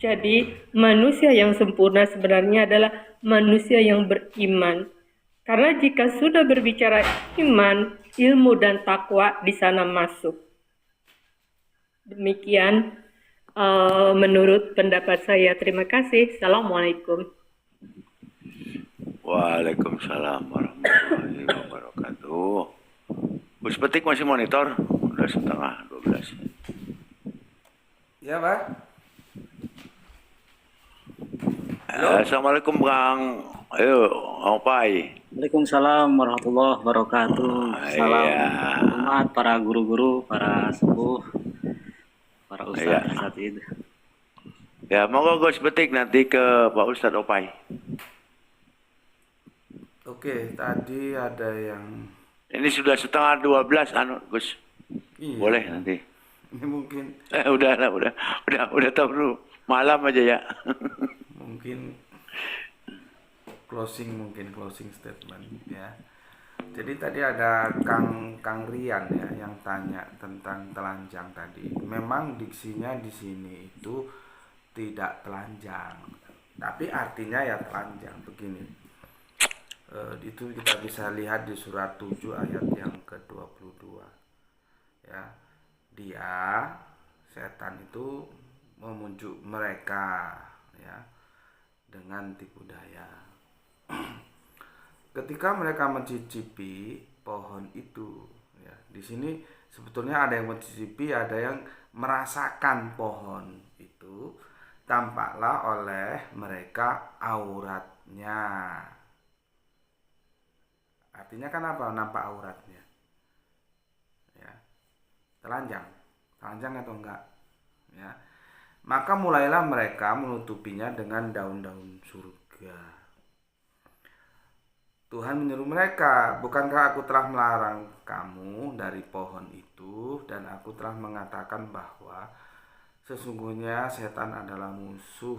Jadi, manusia yang sempurna sebenarnya adalah manusia yang beriman. Karena jika sudah berbicara iman, ilmu dan takwa di sana masuk. Demikian menurut pendapat saya. Terima kasih. Assalamualaikum. Waalaikumsalam warahmatullahi wabarakatuh. Gus Petik masih monitor? Udah setengah 12. Ya, Pak. Halo. Assalamualaikum Kang. Ayo, Opai. Waalaikumsalam warahmatullahi wabarakatuh. Salam Iya. hormat para guru-guru, para sepuh, para Iya. ustadz asatidz. Ya, monggo Gus Petik nanti ke Pak Ustadz Opai. Oke, tadi ada yang Ini sudah setengah 12 Gus. iya. Boleh nanti. Ini mungkin Udah tahu dulu. Malam aja ya. mungkin closing statement ya. Jadi tadi ada Kang Rian ya yang tanya tentang telanjang tadi. Memang diksinya di sini itu tidak telanjang, tapi artinya ya telanjang begini. Itu kita bisa lihat di surat 7 ayat yang ke-22 ya. Dia setan itu memujuk mereka ya dengan tipu daya. Ketika mereka mencicipi pohon itu ya, di sini sebetulnya ada yang mencicipi, ada yang merasakan pohon itu, tampaklah oleh mereka auratnya. Artinya kan apa? Nampak auratnya ya. Telanjang atau enggak ya. Maka mulailah mereka menutupinya dengan daun-daun surga. Tuhan menyuruh mereka, bukankah aku telah melarang kamu dari pohon itu, dan aku telah mengatakan bahwa sesungguhnya setan adalah musuh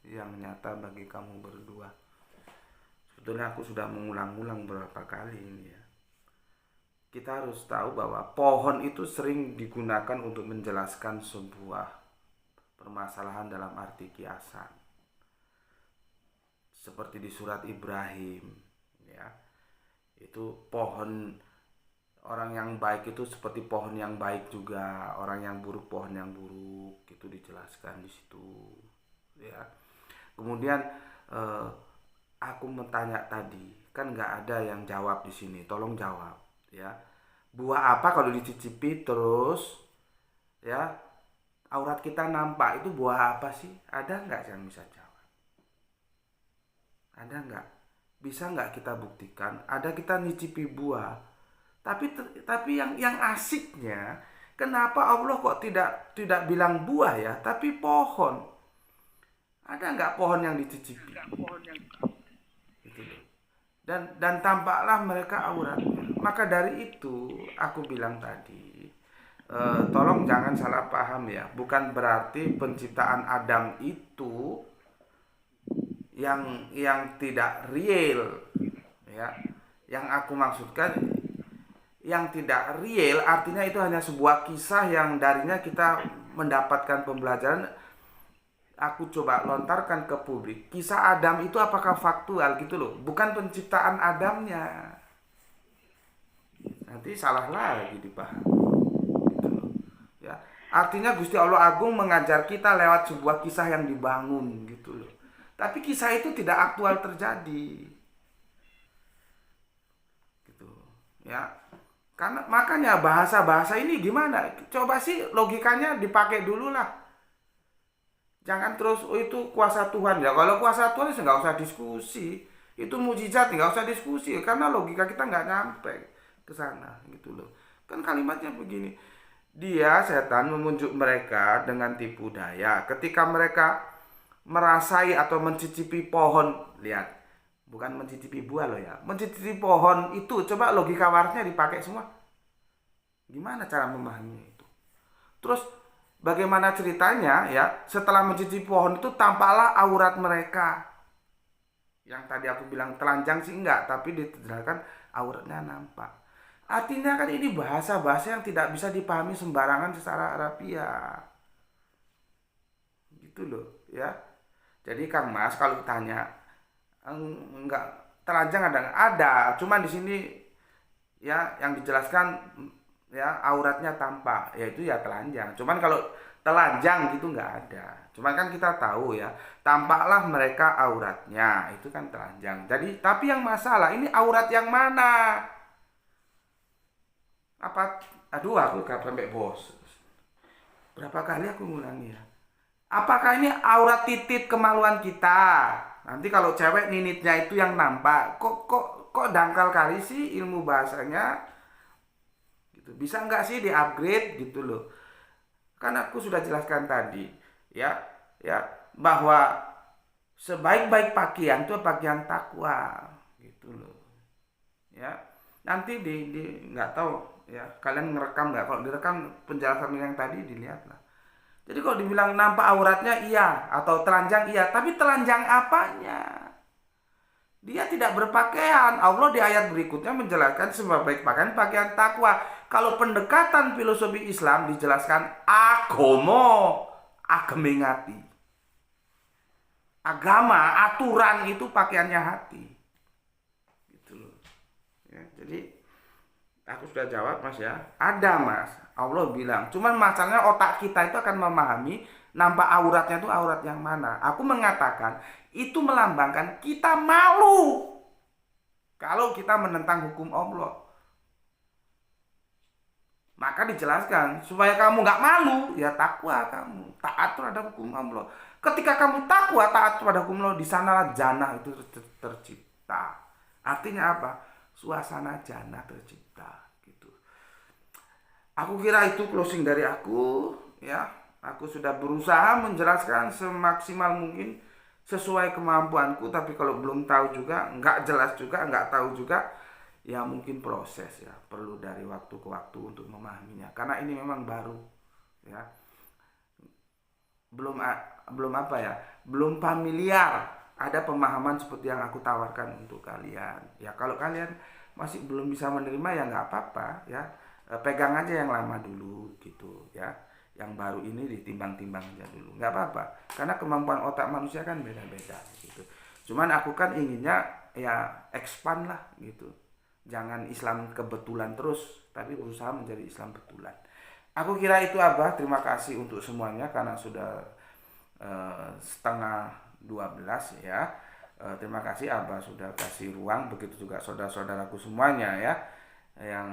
yang nyata bagi kamu berdua. Sebetulnya aku sudah mengulang-ulang beberapa kali ini ya. Kita harus tahu bahwa pohon itu sering digunakan untuk menjelaskan sebuah permasalahan dalam arti kiasan. Seperti di surat Ibrahim ya. Itu pohon, orang yang baik itu seperti pohon yang baik juga, orang yang buruk pohon yang buruk, itu dijelaskan di situ ya. Kemudian aku bertanya tadi, kan nggak ada yang jawab di sini. Tolong jawab ya. Buah apa kalau dicicipi terus ya aurat kita nampak, itu buah apa sih? Ada nggak yang bisa jawab? Ada nggak? Bisa nggak kita buktikan? Ada kita nyicipi buah, tapi yang asiknya, kenapa Allah kok tidak bilang buah ya, tapi pohon? Ada nggak pohon yang dicicipi? Gitu loh. Dan tampaklah mereka auratnya. Maka dari itu aku bilang tadi, tolong jangan salah paham ya. Bukan berarti penciptaan Adam itu yang tidak real ya. Yang aku maksudkan yang tidak real artinya itu hanya sebuah kisah yang darinya kita mendapatkan pembelajaran. Aku coba lontarkan ke publik, kisah Adam itu apakah faktual gitu loh, bukan penciptaan Adamnya. Nanti salah lagi dipahami gitu loh ya. Artinya Gusti Allah Agung mengajar kita lewat sebuah kisah yang dibangun gitu loh, tapi kisah itu tidak aktual terjadi gitu ya. Karena makanya bahasa ini gimana, coba sih logikanya dipakai dulu lah. Jangan terus itu kuasa Tuhan ya. Kalau kuasa Tuhan nggak usah diskusi. Itu mujizat nggak usah diskusi karena logika kita nggak nyampe ke sana gitu loh. Kan kalimatnya begini. Dia setan memujuk mereka dengan tipu daya. Ketika mereka merasai atau mencicipi pohon, lihat, bukan mencicipi buah loh ya. Mencicipi pohon itu, coba logika warisnya dipakai semua. Gimana cara memahaminya itu? Terus bagaimana ceritanya ya, setelah mencicipi pohon itu tampaklah aurat mereka. Yang tadi aku bilang telanjang sih enggak, tapi dijelaskan auratnya nampak. Artinya kan ini bahasa-bahasa yang tidak bisa dipahami sembarangan secara Arabia. Gitu loh, ya. Jadi Kang Mas kalau tanya enggak telanjang ada nggak? Ada, cuman di sini ya yang dijelaskan ya auratnya tampak, yaitu ya telanjang. Cuman kalau telanjang gitu nggak ada. Cuman kan kita tahu ya, tampaklah mereka auratnya itu kan telanjang. Jadi tapi yang masalah ini aurat yang mana? Apa? Aduh, aku sampai bos. Berapa kali aku ngulangi ya? Apakah ini aurat titik kemaluan kita? Nanti kalau cewek ninitnya itu yang nampak. Kok dangkal kali sih ilmu bahasanya? Gitu. Bisa nggak sih di-upgrade gitu loh? Kan aku sudah jelaskan tadi, ya, bahwa sebaik-baik pakaian itu pakaian takwa, gitu loh. Ya, nanti di nggak tahu ya kalian ngerekam nggak? Kalau direkam penjelasan yang tadi dilihatlah. Jadi kalau dibilang nampak auratnya iya atau telanjang iya, tapi telanjang apanya? Dia tidak berpakaian. Allah di ayat berikutnya menjelaskan sebaik pakaian takwa. Kalau pendekatan filosofi Islam dijelaskan agama ngati. Agama, aturan itu pakaiannya hati. Gitu loh. Ya, jadi aku sudah jawab Mas ya. Ada Mas. Allah bilang. Cuman masalahnya otak kita itu akan memahami nampak auratnya itu aurat yang mana. Aku mengatakan itu melambangkan kita malu kalau kita menentang hukum Allah. Maka dijelaskan supaya kamu nggak malu ya takwa kamu taat terhadap hukum Allah. Ketika kamu takwa taat terhadap hukum Allah, di sanalah jannah itu tercipta. Artinya apa? Suasana jannah tercipta. Aku kira itu closing dari aku ya. Aku sudah berusaha menjelaskan semaksimal mungkin sesuai kemampuanku, tapi kalau belum tahu juga, nggak jelas juga, nggak tahu juga, ya mungkin proses ya, perlu dari waktu ke waktu untuk memahaminya. Karena ini memang baru ya. Belum apa ya? Belum familiar ada pemahaman seperti yang aku tawarkan untuk kalian. Ya kalau kalian masih belum bisa menerima ya nggak apa-apa ya. Pegang aja yang lama dulu gitu ya, yang baru ini ditimbang-timbang aja dulu, nggak apa-apa karena kemampuan otak manusia kan beda-beda gitu. Cuman aku kan inginnya ya expand lah gitu, jangan Islam kebetulan terus tapi berusaha menjadi Islam betulan. Aku kira itu Abah. Terima kasih untuk semuanya karena sudah 11:30 ya. Terima kasih Abah sudah kasih ruang, begitu juga saudara-saudaraku semuanya ya. Yang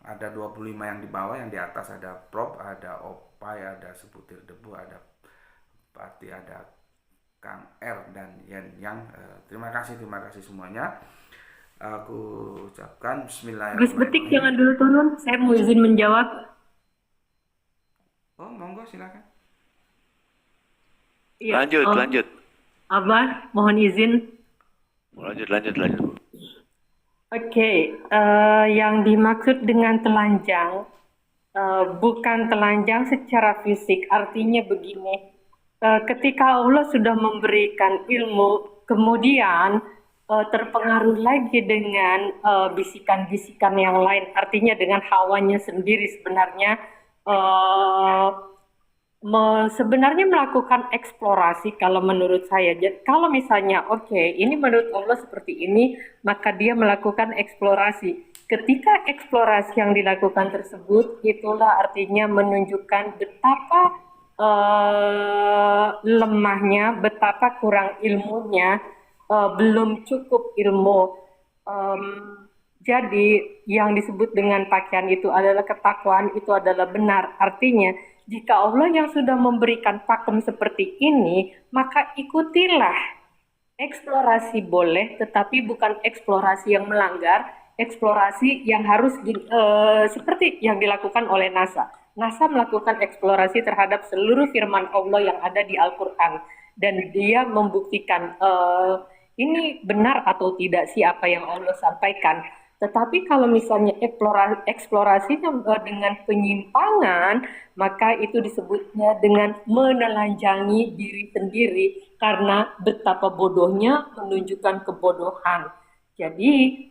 ada 25 yang di bawah, yang di atas ada Prof, ada Opai, ada Sebutir Debu, ada Pati, ada Kang R dan Yen Yang. Terima kasih semuanya. Aku ucapkan Gus Betik jangan dulu turun, saya mau izin menjawab. Oh monggo silakan. Iya, Lanjut. Abah mohon izin. Lanjut. Oke, yang dimaksud dengan telanjang bukan telanjang secara fisik, artinya begini, ketika Allah sudah memberikan ilmu, kemudian terpengaruh lagi dengan bisikan-bisikan yang lain, artinya dengan hawanya sendiri sebenarnya sebenarnya melakukan eksplorasi kalau menurut saya. Kalau misalnya ini menurut Allah seperti ini, maka dia melakukan eksplorasi. Ketika eksplorasi yang dilakukan tersebut, itulah artinya menunjukkan betapa lemahnya, betapa kurang ilmunya, belum cukup ilmu. Jadi yang disebut dengan pakaian itu adalah ketakwaan, itu adalah benar. Artinya jika Allah yang sudah memberikan pakem seperti ini, maka ikutilah. Eksplorasi boleh, tetapi bukan eksplorasi yang melanggar, eksplorasi yang harus seperti yang dilakukan oleh NASA. NASA melakukan eksplorasi terhadap seluruh firman Allah yang ada di Al-Quran. Dan dia membuktikan ini benar atau tidak sih apa yang Allah sampaikan. Tetapi kalau misalnya eksplorasinya dengan penyimpangan, maka itu disebutnya dengan menelanjangi diri sendiri karena betapa bodohnya menunjukkan kebodohan. Jadi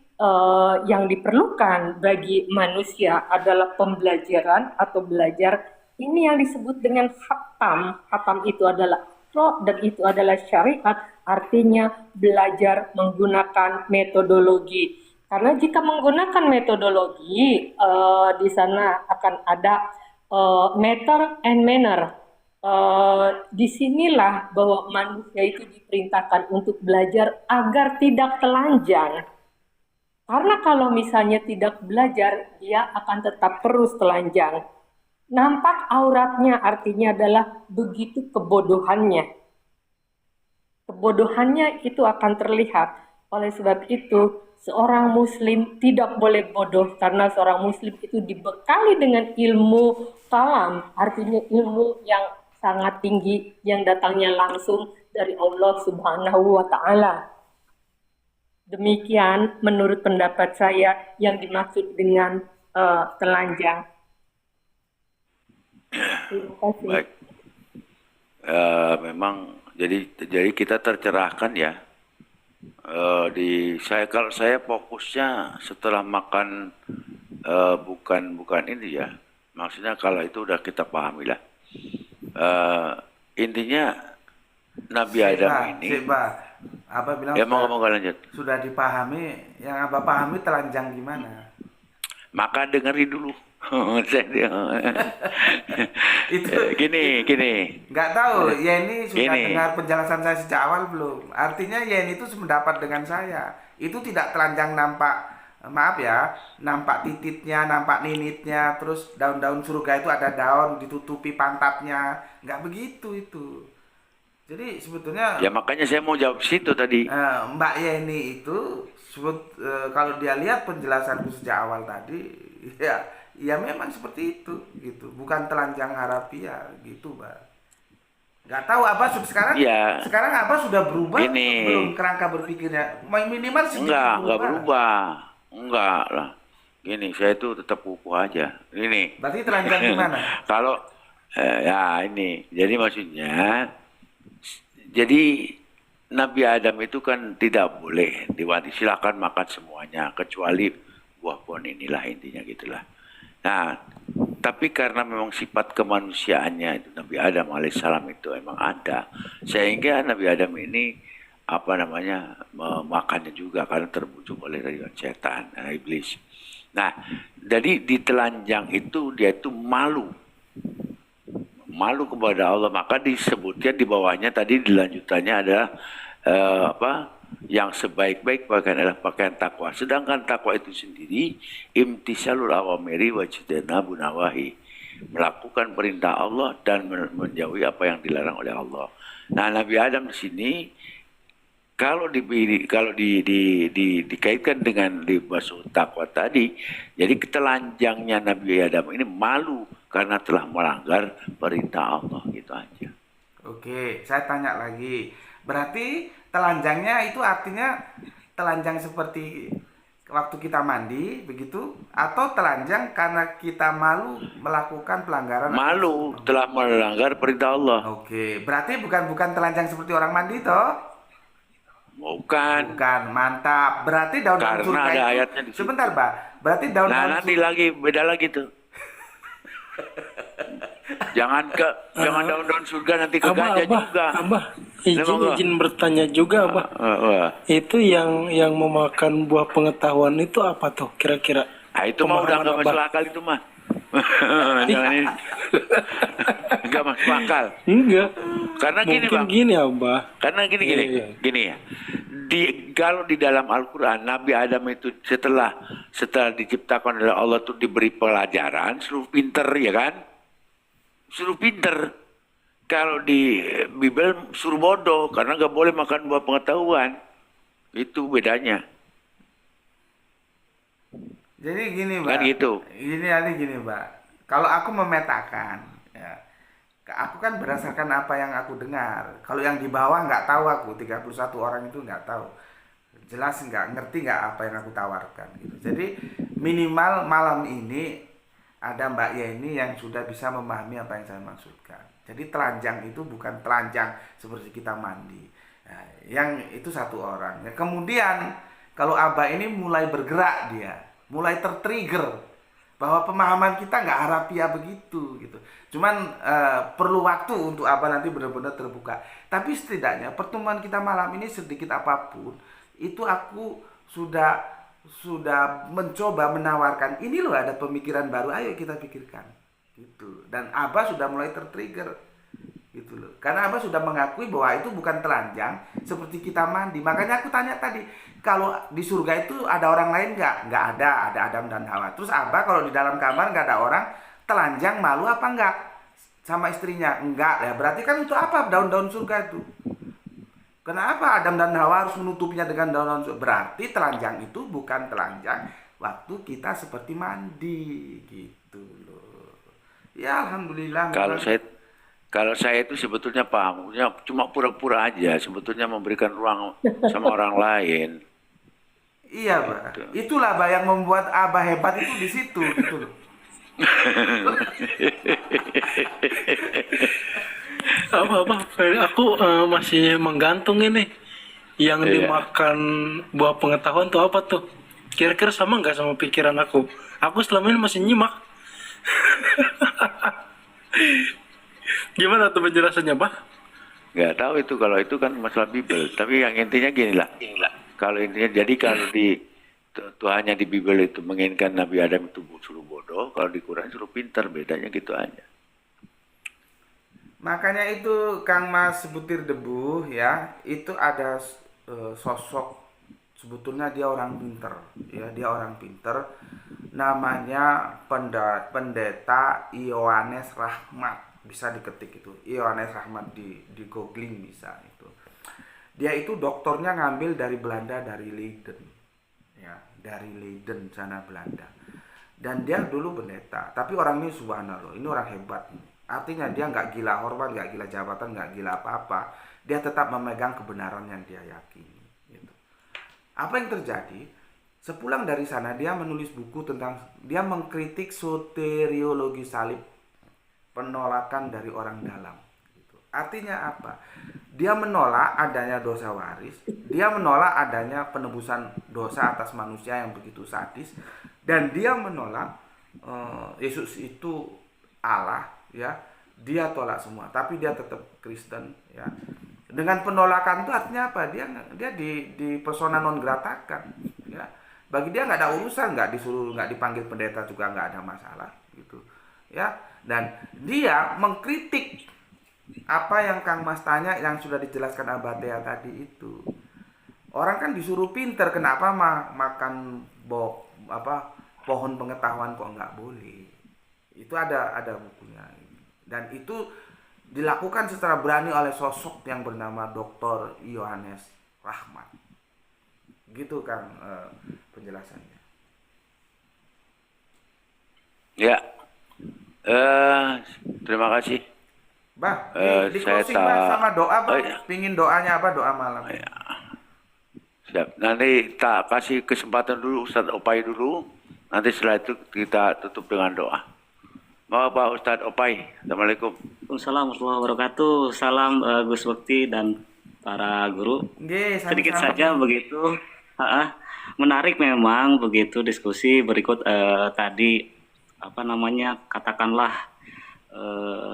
yang diperlukan bagi manusia adalah pembelajaran atau belajar. Ini yang disebut dengan khatam. Khatam itu adalah eksplo dan itu adalah syariat, artinya belajar menggunakan metodologi. Karena jika menggunakan metodologi, di sana akan ada matter and manner. Disinilah bahwa manusia itu diperintahkan untuk belajar agar tidak telanjang. Karena kalau misalnya tidak belajar, dia akan tetap terus telanjang. Nampak auratnya artinya adalah begitu kebodohannya. Kebodohannya itu akan terlihat. Oleh sebab itu, seorang muslim tidak boleh bodoh karena seorang muslim itu dibekali dengan ilmu kalam, artinya ilmu yang sangat tinggi yang datangnya langsung dari Allah Subhanahu wa taala. Demikian menurut pendapat saya yang dimaksud dengan telanjang. Terima kasih. Baik. Memang jadi kita tercerahkan ya. Kalau saya fokusnya setelah makan bukan ini ya. Maksudnya kalau itu udah kita pahami lah. Intinya Nabi Adam ini. Abah bilang Ya mau lanjut. sudah dipahami, yang Abah pahami telanjang gimana? Maka dengerin dulu. Itu Gini. nggak tahu, Yeni sudah Gini. dengar penjelasan saya sejak awal belum? Artinya Yeni itu sependapat dengan saya. Itu tidak telanjang nampak, maaf ya, nampak tititnya, nampak ninitnya, terus daun-daun surga itu ada daun ditutupi pantatnya. Nggak begitu itu. Jadi sebetulnya Ya makanya saya mau jawab situ tadi. Mbak Yeni itu kalau dia lihat penjelasanku sejak awal tadi, ya memang seperti itu gitu, bukan telanjang harafiah gitu, Mbak. Nggak tahu apa sekarang. Iya. Sekarang apa sudah berubah? Gini. Belum kerangka berpikirnya, minimal sedikit Enggak berubah. Enggak lah. Gini, saya itu tetap kukuh aja. Ini. Berarti telanjang gimana? Kalau ya ini, jadi maksudnya, jadi Nabi Adam itu kan tidak boleh silakan makan semuanya kecuali buah pohon inilah intinya gitulah. Nah, tapi karena memang sifat kemanusiaannya itu Nabi Adam alaihissalam itu emang ada, sehingga Nabi Adam ini memakannya juga karena terbujuk oleh rayuan setan, iblis. Nah, jadi di telanjang itu dia itu malu kepada Allah, maka disebutkan di bawahnya tadi di lanjutannya adalah yang sebaik-baik pakaian adalah pakaian takwa. Sedangkan takwa itu sendiri imtisalul awamiri wa jitanabu nawahi, melakukan perintah Allah dan menjauhi apa yang dilarang oleh Allah. Nah, Nabi Adam di sini kalau dikaitkan dengan dimaksud takwa tadi, jadi ketelanjangnya Nabi Adam ini malu karena telah melanggar perintah Allah, gitu aja. Oke, saya tanya lagi. Berarti telanjangnya itu artinya telanjang seperti waktu kita mandi begitu, atau telanjang karena kita malu melakukan pelanggaran? Malu telah melanggar perintah Allah. Oke, berarti bukan telanjang seperti orang mandi toh? Bukan. Bukan, mantap. Berarti daun-daun Karena surga ada itu, ayatnya di situ. sebentar, Pak. Berarti daun-daun Nanti lagi beda lagi tuh. Jangan daun-daun surga nanti ke ganja juga. Abah, izin bertanya juga, Abah. Itu yang memakan buah pengetahuan itu apa tuh kira-kira? Nah, itu mah udah nggak masuk akal itu mah. Jangan ini. Nggak masuk akal. Enggak. Karena gini, Mungkin Bang. gini, Abah. Karena gini Iya. gini ya. Kalau di dalam Al-Quran Nabi Adam itu setelah diciptakan oleh Allah itu diberi pelajaran, suruh pinter ya kan? Suruh pinter. Kalau di Bible suruh bodoh karena nggak boleh makan buah pengetahuan. Itu bedanya. Jadi gini, Mbak. Kan gitu. Gini, Mbak. Kalau aku memetakan, ya, aku kan berdasarkan apa yang aku dengar. Kalau yang di bawah nggak tahu aku, 31 orang itu nggak tahu. Jelas nggak ngerti nggak apa yang aku tawarkan. Gitu. Jadi minimal malam ini ada Mbak Yeni yang sudah bisa memahami apa yang saya maksudkan. Jadi telanjang itu bukan telanjang seperti kita mandi. Nah, yang itu satu orang. Kemudian kalau Abah ini mulai bergerak dia, mulai tertrigger. bahwa pemahaman kita nggak harafiah begitu gitu. Cuman perlu waktu untuk Abah nanti benar-benar terbuka. Tapi setidaknya pertemuan kita malam ini sedikit apapun itu aku sudah mencoba menawarkan ini loh, ada pemikiran baru, ayo kita pikirkan gitu. Dan Abah sudah mulai tertrigger gitu loh, karena Abah sudah mengakui bahwa itu bukan telanjang seperti kita mandi. Makanya aku tanya tadi, kalau di surga itu ada orang lain nggak ada Adam dan Hawa. Terus Abah kalau di dalam kamar nggak ada orang, telanjang malu apa enggak sama istrinya? Enggak ya, berarti kan untuk apa daun-daun surga itu? Kenapa Adam dan Hawa harus menutupinya dengan daun-daun surga? Berarti telanjang itu bukan telanjang waktu kita seperti mandi gitu loh. Ya alhamdulillah. Kalau saya itu sebetulnya pahamnya cuma pura-pura aja, sebetulnya memberikan ruang sama orang lain. Iya, Bah. Itulah Bah yang membuat Abah hebat itu di situ gitu loh. Apa aku masih menggantung ini. Yang dimakan buah pengetahuan tuh apa tuh? Kira-kira sama nggak sama pikiran aku? Aku selama ini masih nyimak. Gimana tuh penjelasannya, Pak? Nggak tahu itu, kalau itu kan masalah Bible. Tapi yang intinya gini lah. Kalau intinya, jadi kalau Tuhannya di Bible itu menginginkan Nabi Adam itu suruh bodoh, kalau di Quran suruh pintar, bedanya gitu aja. Makanya itu Kang Mas sebutir debu ya, itu ada sosok, sebetulnya dia orang pinter ya, dia orang pinter, namanya pendeta Ioannes Rahmat. Bisa diketik itu Ioannes Rahmat di googling bisa itu. Dia itu doktornya ngambil dari Belanda, dari Leiden ya, dari Leiden sana Belanda. Dan dia dulu pendeta, tapi orang ini subhanallah, ini orang hebat. Artinya dia nggak gila hormat, nggak gila jabatan, nggak gila apa-apa. Dia tetap memegang kebenaran yang dia yakini gitu. Apa yang terjadi? Sepulang dari sana dia menulis buku tentang, dia mengkritik soteriologi salib, penolakan dari orang dalam gitu. Artinya apa? Dia menolak adanya dosa waris, dia menolak adanya penebusan dosa atas manusia yang begitu sadis, dan dia menolak Yesus itu Allah ya. Dia tolak semua, tapi dia tetap Kristen ya. Dengan penolakan itu artinya apa? Dia di persona non gratakan ya. Bagi dia nggak ada urusan, nggak disuruh, nggak dipanggil pendeta juga nggak ada masalah gitu ya. Dan dia mengkritik apa yang Kang Mas tanya, yang sudah dijelaskan Abah Tea tadi itu. Orang kan disuruh pinter, kenapa makan pohon pengetahuan kok nggak boleh? Itu ada bukunya. Dan itu dilakukan secara berani oleh sosok yang bernama Dr. Ioannes Rahmat. Gitu Kang penjelasannya. Ya. Terima kasih. Bah, di saya closing Bah sama doa Bah. Iya. Pingin doanya apa, doa malam? Ya. Siap. Nanti tak kasih kesempatan dulu Ustadz Opai dulu. Nanti setelah itu kita tutup dengan doa. Mau Pak Ustadz Opai. Assalamualaikum. Waalaikumsalam warahmatullahi wabarakatuh. Salam Gus Bekti dan para guru. Nggih, Sedikit sama-sama. saja begitu. Menarik memang begitu diskusi berikut tadi katakanlah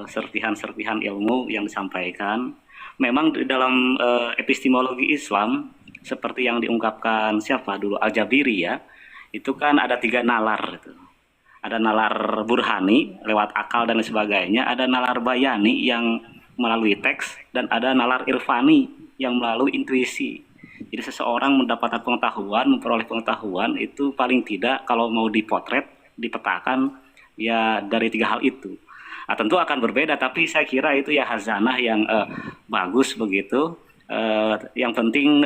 serpihan-serpihan ilmu yang disampaikan. Memang di dalam epistemologi Islam seperti yang diungkapkan siapa dulu Al-Jabiri ya, itu kan ada 3 nalar gitu. Ada nalar burhani lewat akal dan lain sebagainya, ada nalar bayani yang melalui teks, dan ada nalar irfani yang melalui intuisi. Jadi seseorang mendapatkan pengetahuan, memperoleh pengetahuan itu paling tidak kalau mau dipotret, dipetakan ya dari 3 hal itu. Tentu akan berbeda, tapi saya kira itu ya hazanah yang bagus begitu. Yang penting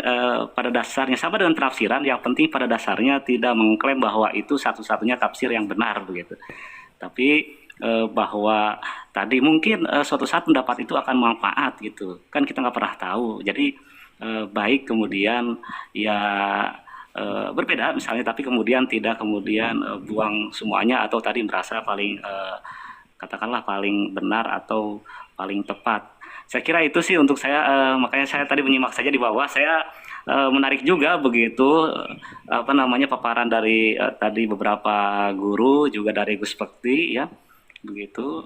pada dasarnya sama dengan penafsiran, yang penting pada dasarnya tidak mengklaim bahwa itu satu-satunya tafsir yang benar begitu. Tapi bahwa tadi mungkin suatu saat pendapat itu akan manfaat gitu. Kan kita nggak pernah tahu. Jadi baik kemudian ya berbeda misalnya, tapi kemudian tidak kemudian buang semuanya atau tadi merasa paling katakanlah paling benar atau paling tepat. Saya kira itu sih untuk saya, makanya saya tadi menyimak saja di bawah. Saya menarik juga begitu apa namanya paparan dari tadi beberapa guru juga dari Gus Bekti ya begitu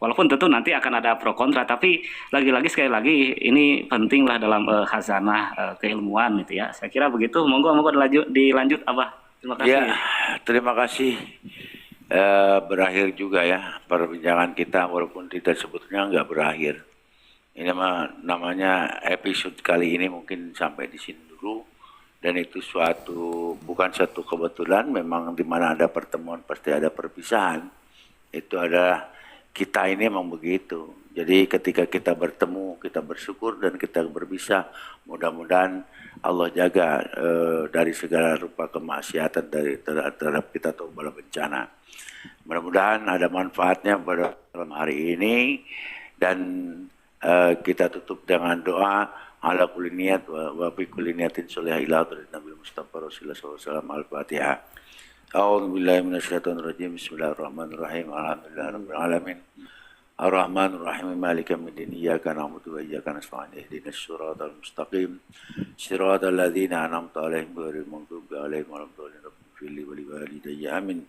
walaupun tentu nanti akan ada pro kontra tapi lagi-lagi sekali lagi ini pentinglah dalam khazanah keilmuan gitu ya saya kira begitu monggo dilanjut Abah terima kasih Ya, terima kasih. Berakhir juga ya perbincangan kita walaupun tidak sebetulnya nggak berakhir. Ini namanya episode kali ini mungkin sampai di sini dulu dan itu bukan satu kebetulan memang di mana ada pertemuan pasti ada perpisahan. Itu adalah kita ini memang begitu. Jadi ketika kita bertemu, kita bersyukur dan kita berpisah. Mudah-mudahan Allah jaga dari segala rupa kemaksiatan terhadap kita atau bala bencana. Mudah-mudahan ada manfaatnya pada malam hari ini dan kita tutup dengan doa ala kulli niyat wa fi kulli niyatin sholihah ila Nabi Mustafa Rasulullah SAW Al-Fatihah. A'udzu billahi minasyaitonir rajim. Bismillahirrahmanirrahim. Alhamdulillahirabbil alamin. Ar-Rahmanir Rahim. Maliki yaumiddin. Iyyaka na'budu wa iyyaka nasta'in. Ihdinas siratal mustaqim. Siratal ladzina an'amta 'alaihim ghairil maghdubi 'alaihim waladdallin. Rabbighfir li wa li walidayya. Amin.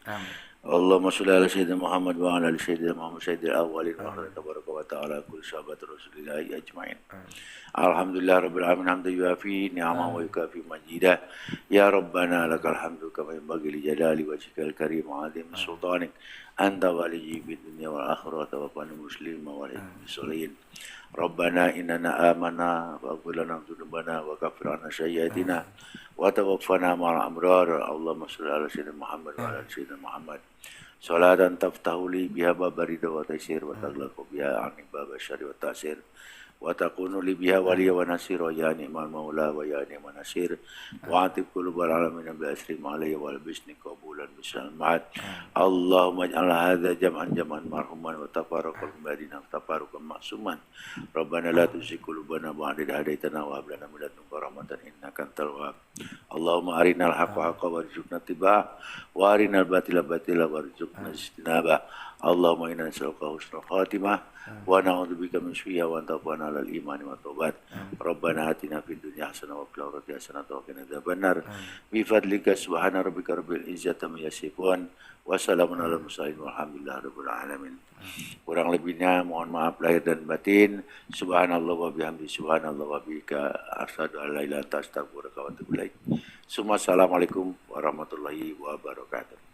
Allahumma shalli ala sayyidina Muhammad wa ala ali sayyidina Muhammad sayyidil awwalin wa akhirin tabaraka wa ta'ala kulli sahabat Rasulillah ajmain. Alhamdulillah rabbil alamin hamdan yuafi ni'amahu wa yukafi majidah. Ya Rabbana lakal hamdu kama yanbaghi li jalali wajhikal karim wa 'azimi sultanik. Anta waliyyi fid dunya wal akhirati wa qana muslimin wa alihi. Rabbana innana amana faghfir lana dzunubana wa kaffir 'anna sayyi'atina wa tawaffana ma'al abrar. Allahumma shalli ala sayyidina Muhammad wa ala ali sayyidina Muhammad. Salatan taftahu li biha babarida wa taysir wa taglaqu biha anni baba syari wa tasir wa takunu li biha waliya wa nasir wa ya ni'mal maula wa ya ni'man nasir wa atib qulubal alamin bi asri ma alayya wal bisni qabulan bisal ma'ad. Allahumma ij'al hadza jam'an marhuman wa tafarraqal madina tafarruqan ma'suman. Rabbana la tuzigh qulubana ba'da idh hadaytana wa hab lana min ladunka rahmatan innaka antal wahhab. Allahumma arinal haqqa haqqan warzuqna ittiba'ah wa arinal batila batila warzuqna ijtinabah. Allahumma inna nas'aluka husnul khatimah wa na'udzubika min syu'i wa antafana alal imani wa taubat. Rabbana atina fid dunya hasanah wa fil akhirati hasanah wa qina adzabannar. Bi fadlika subhana rabbika rabbil izzati amma yasifun wa salamun alal mursalin walhamdulillahi rabbil alamin. Kurang lebihnya mohon maaf lahir dan batin. Subhanallah wa bihamdi subhanallah wa bika asyhadu an la ilaha illa anta astaghfiruka wa atubu ilaik. Assalamualaikum warahmatullahi wabarakatuh.